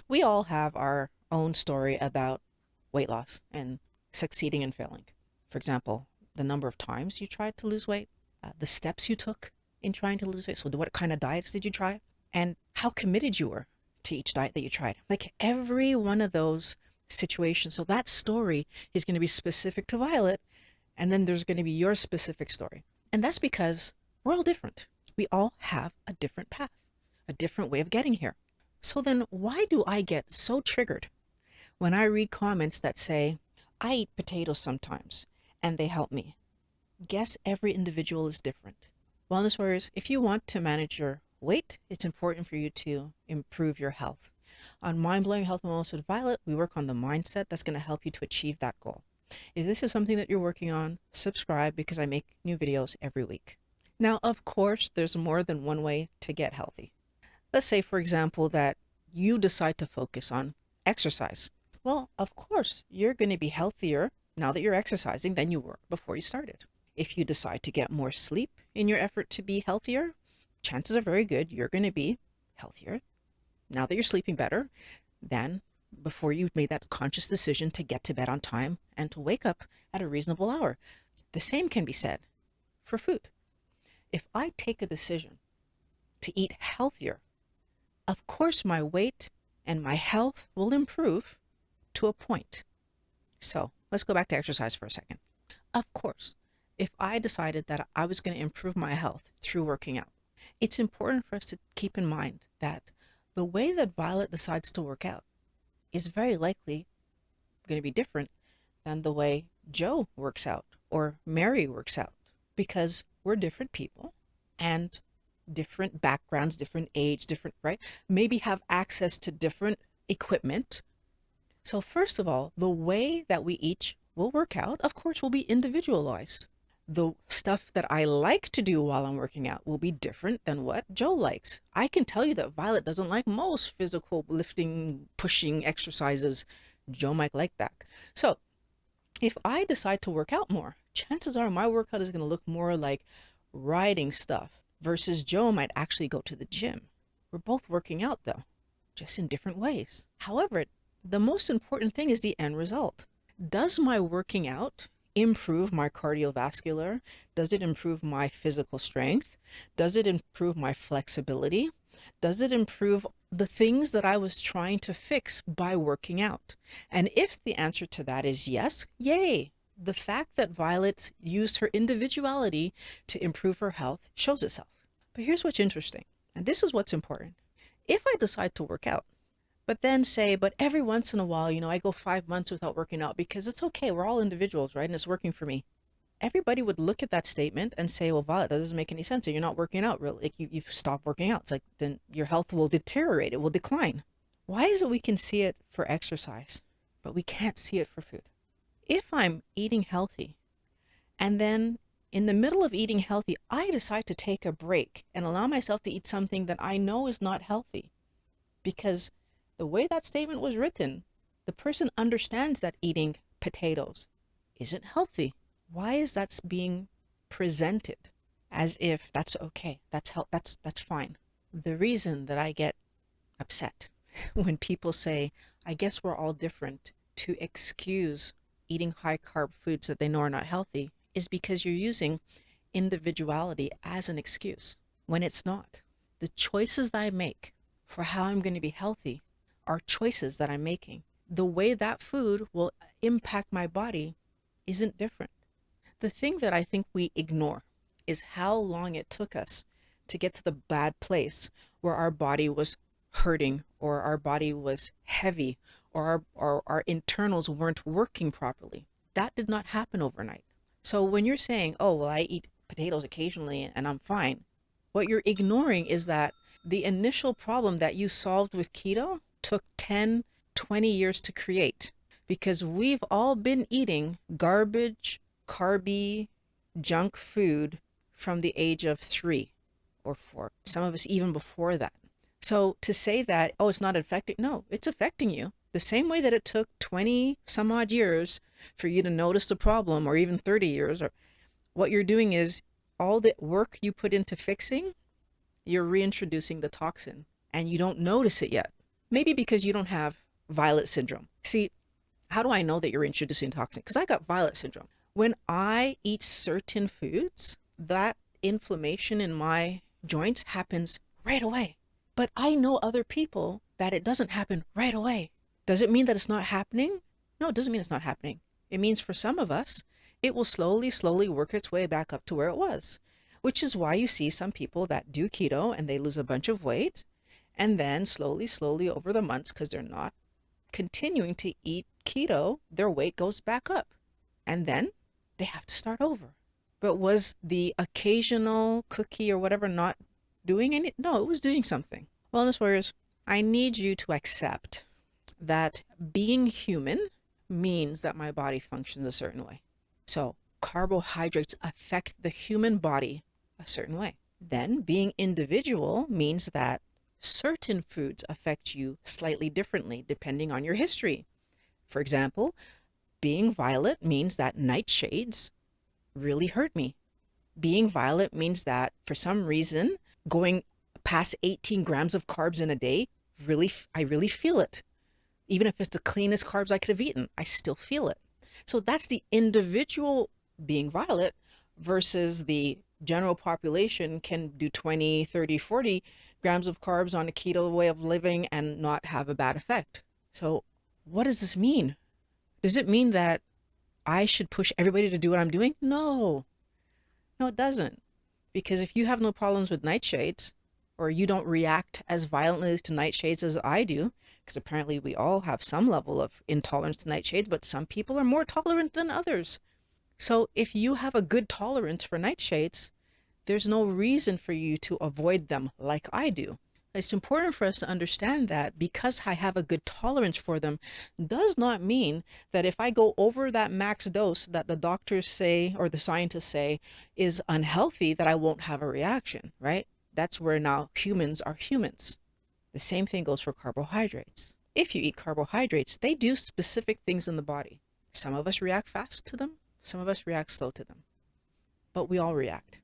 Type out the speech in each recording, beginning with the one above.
We all have our own story about weight loss and succeeding and failing. For example, the number of times you tried to lose weight, the steps you took in trying to lose weight. So, what kind of diets did you try? And how committed you were to each diet that you tried. Like every one of those situations. So, that story is going to be specific to Violet, and then there's going to be your specific story. And that's because we're all different. We all have a different path, a different way of getting here. So then why do I get so triggered when I read comments that say, I eat potatoes sometimes and they help me? Guess every individual is different. Wellness warriors, if you want to manage your weight, it's important for you to improve your health. On Mind Blowing Health and Wellness with Violet, we work on the mindset that's going to help you to achieve that goal. If this is something that you're working on, subscribe because I make new videos every week. Now, of course, there's more than one way to get healthy. Let's say, for example, that you decide to focus on exercise. Well, of course, you're going to be healthier now that you're exercising than you were before you started. If you decide to get more sleep in your effort to be healthier, chances are very good you're going to be healthier now that you're sleeping better than before you made that conscious decision to get to bed on time and to wake up at a reasonable hour. The same can be said for food. If I take a decision to eat healthier, of course my weight and my health will improve to a point. So let's go back to exercise for a second. Of course, if I decided that I was going to improve my health through working out, it's important for us to keep in mind that the way that Violet decides to work out is very likely going to be different than the way Joe works out or Mary works out, because we're different people and different backgrounds, different age, different, right? Maybe have access to different equipment. So first of all, the way that we each will work out, of course, will be individualized. The stuff that I like to do while I'm working out will be different than what Joe likes. I can tell you that Violet doesn't like most physical lifting, pushing exercises. Joe might like that. So if I decide to work out more, chances are my workout is going to look more like riding stuff versus Joe might actually go to the gym. We're both working out though, just in different ways. However, the most important thing is the end result. Does my working out improve my cardiovascular? Does it improve my physical strength? Does it improve my flexibility? Does it improve the things that I was trying to fix by working out? And if the answer to that is yes, yay. The fact that Violet used her individuality to improve her health shows itself. But here's what's interesting, and this is what's important. If I decide to work out, but then say, but every once in a while, I go 5 months without working out because it's okay, we're all individuals, right? And it's working for me. Everybody would look at that statement and say, well, Violet, that doesn't make any sense. You're not working out, really. Like you've stopped working out. It's like, then your health will deteriorate. It will decline. Why is it we can see it for exercise, but we can't see it for food? If I'm eating healthy and then in the middle of eating healthy, I decide to take a break and allow myself to eat something that I know is not healthy, because the way that statement was written, the person understands that eating potatoes isn't healthy. Why is that being presented as if that's okay? That's fine. The reason that I get upset when people say, I guess we're all different, to excuse eating high carb foods that they know are not healthy, is because you're using individuality as an excuse when it's not. The choices that I make for how I'm going to be healthy are choices that I'm making. The way that food will impact my body isn't different. The thing that I think we ignore is how long it took us to get to the bad place where our body was hurting or our body was heavy or our internals weren't working properly. That did not happen overnight. So when you're saying, oh, well, I eat potatoes occasionally and I'm fine, what you're ignoring is that the initial problem that you solved with keto took 10, 20 years to create, because we've all been eating garbage, carby, junk food from the age of 3 or 4. Some of us even before that. So to say that, oh, it's not affecting, no, it's affecting you. The same way that it took 20 some odd years for you to notice the problem, or even 30 years, or what you're doing is all the work you put into fixing, you're reintroducing the toxin and you don't notice it yet. Maybe because you don't have violet syndrome. See, how do I know that you're introducing toxin? Because I got violet syndrome. When I eat certain foods, that inflammation in my joints happens right away. But I know other people that it doesn't happen right away. Does it mean that it's not happening? No, it doesn't mean it's not happening. It means for some of us, it will slowly, slowly work its way back up to where it was, which is why you see some people that do keto and they lose a bunch of weight. And then slowly, slowly over the months, because they're not continuing to eat keto, their weight goes back up. And then they have to start over. But was the occasional cookie or whatever not doing any? No, it was doing something. Wellness warriors, I need you to accept that being human means that my body functions a certain way. So carbohydrates affect the human body a certain way. Then being individual means that certain foods affect you slightly differently depending on your history. For example, being violet means that nightshades really hurt me. Being violet means that for some reason, going past 18 grams of carbs in a day, I really feel it. Even if it's the cleanest carbs I could have eaten, I still feel it. So that's the individual being violet versus the general population can do 20, 30, 40 grams of carbs on a keto way of living and not have a bad effect. So what does this mean? Does it mean that I should push everybody to do what I'm doing? No, it doesn't. Because if you have no problems with nightshades, or you don't react as violently to nightshades as I do, because apparently we all have some level of intolerance to nightshades, but some people are more tolerant than others. So if you have a good tolerance for nightshades, there's no reason for you to avoid them like I do. It's important for us to understand that because I have a good tolerance for them does not mean that if I go over that max dose that the doctors say or the scientists say is unhealthy, that I won't have a reaction, right? That's where now humans are humans. The same thing goes for carbohydrates. If you eat carbohydrates, they do specific things in the body. Some of us react fast to them, some of us react slow to them, but we all react.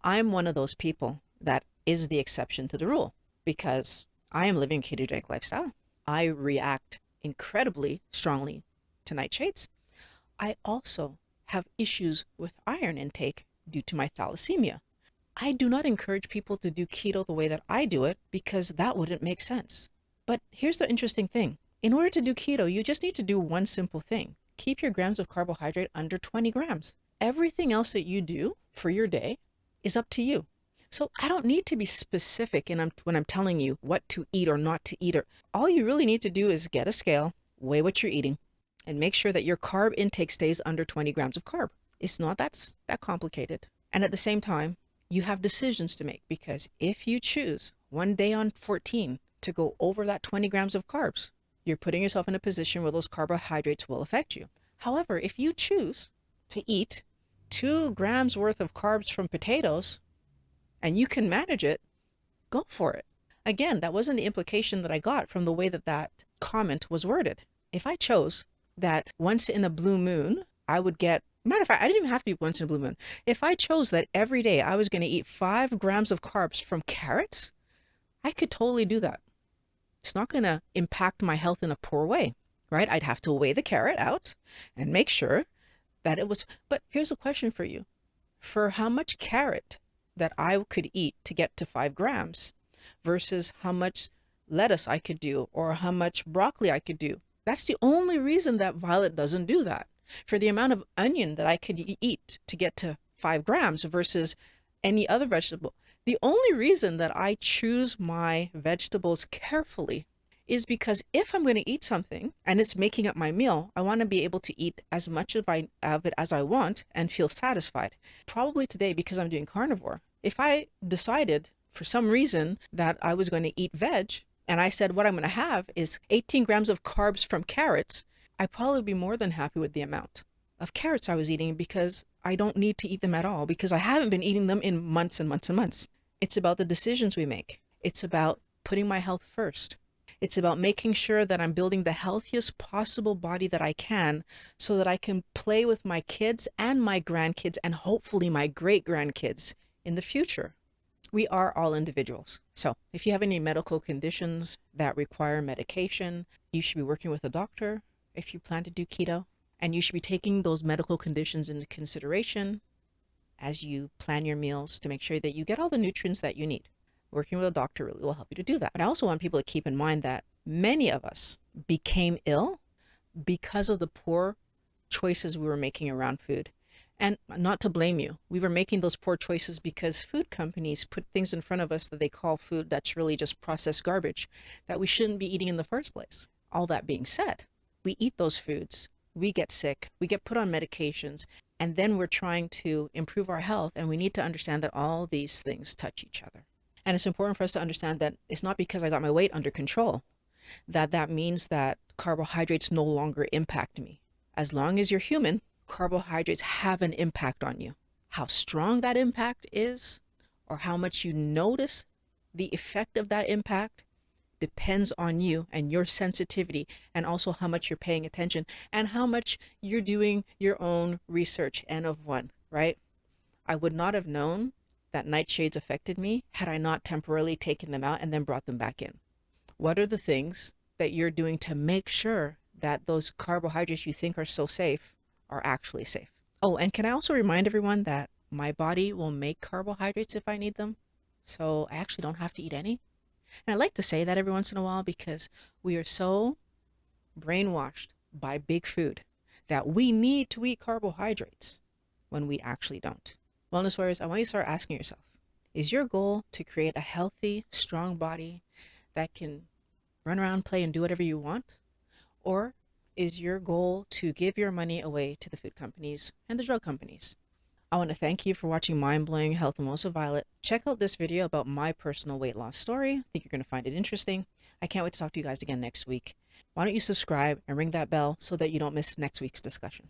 I'm one of those people that is the exception to the rule because I am living a ketogenic lifestyle. I react incredibly strongly to nightshades. I also have issues with iron intake due to my thalassemia. I do not encourage people to do keto the way that I do it because that wouldn't make sense. But here's the interesting thing. In order to do keto, you just need to do one simple thing. Keep your grams of carbohydrate under 20 grams. Everything else that you do for your day is up to you. So I don't need to be specific when I'm telling you what to eat or not to eat. All you really need to do is get a scale, weigh what you're eating, and make sure that your carb intake stays under 20 grams of carb. It's not that complicated. And at the same time, you have decisions to make because if you choose one day on 14 to go over that 20 grams of carbs, you're putting yourself in a position where those carbohydrates will affect you. However, if you choose to eat 2 grams worth of carbs from potatoes and you can manage it, go for it. Again, that wasn't the implication that I got from the way that comment was worded. If I chose that once in a blue moon, I would get, matter of fact, I didn't even have to be once in a blue moon. If I chose that every day I was going to eat 5 grams of carbs from carrots, I could totally do that. It's not going to impact my health in a poor way, right? I'd have to weigh the carrot out and make sure that it was, but here's a question for you. For how much carrot that I could eat to get to 5 grams versus how much lettuce I could do or how much broccoli I could do. That's the only reason that violet doesn't do that. For the amount of onion that I could eat to get to 5 grams versus any other vegetable. The only reason that I choose my vegetables carefully is because if I'm going to eat something and it's making up my meal, I want to be able to eat as much of it as I want and feel satisfied. Probably today, because I'm doing carnivore, if I decided for some reason that I was going to eat veg and I said what I'm going to have is 18 grams of carbs from carrots, I'd probably be more than happy with the amount of carrots I was eating because I don't need to eat them at all because I haven't been eating them in months and months and months. It's about the decisions we make. It's about putting my health first. It's about making sure that I'm building the healthiest possible body that I can so that I can play with my kids and my grandkids and hopefully my great grandkids in the future. We are all individuals. So if you have any medical conditions that require medication, you should be working with a doctor if you plan to do keto. And you should be taking those medical conditions into consideration as you plan your meals to make sure that you get all the nutrients that you need. Working with a doctor really will help you to do that. But I also want people to keep in mind that many of us became ill because of the poor choices we were making around food. And not to blame you, we were making those poor choices because food companies put things in front of us that they call food that's really just processed garbage that we shouldn't be eating in the first place. All that being said, we eat those foods, we get sick, we get put on medications, and then we're trying to improve our health, and we need to understand that all these things touch each other. And it's important for us to understand that it's not because I got my weight under control that means that carbohydrates no longer impact me. As long as you're human, carbohydrates have an impact on you. How strong that impact is, or how much you notice the effect of that impact, depends on you and your sensitivity, and also how much you're paying attention and how much you're doing your own research. N of one, right? I would not have known that nightshades affected me had I not temporarily taken them out and then brought them back in. What are the things that you're doing to make sure that those carbohydrates you think are so safe are actually safe? Oh, and can I also remind everyone that my body will make carbohydrates if I need them? So I actually don't have to eat any. And I like to say that every once in a while because we are so brainwashed by big food that we need to eat carbohydrates when we actually don't. Wellness warriors, I want you to start asking yourself, is your goal to create a healthy, strong body that can run around, play, and do whatever you want? Or is your goal to give your money away to the food companies and the drug companies? I want to thank you for watching Mind Blowing Health with Melissa Violet. Check out this video about my personal weight loss story. I think you're going to find it interesting. I can't wait to talk to you guys again next week. Why don't you subscribe and ring that bell so that you don't miss next week's discussion?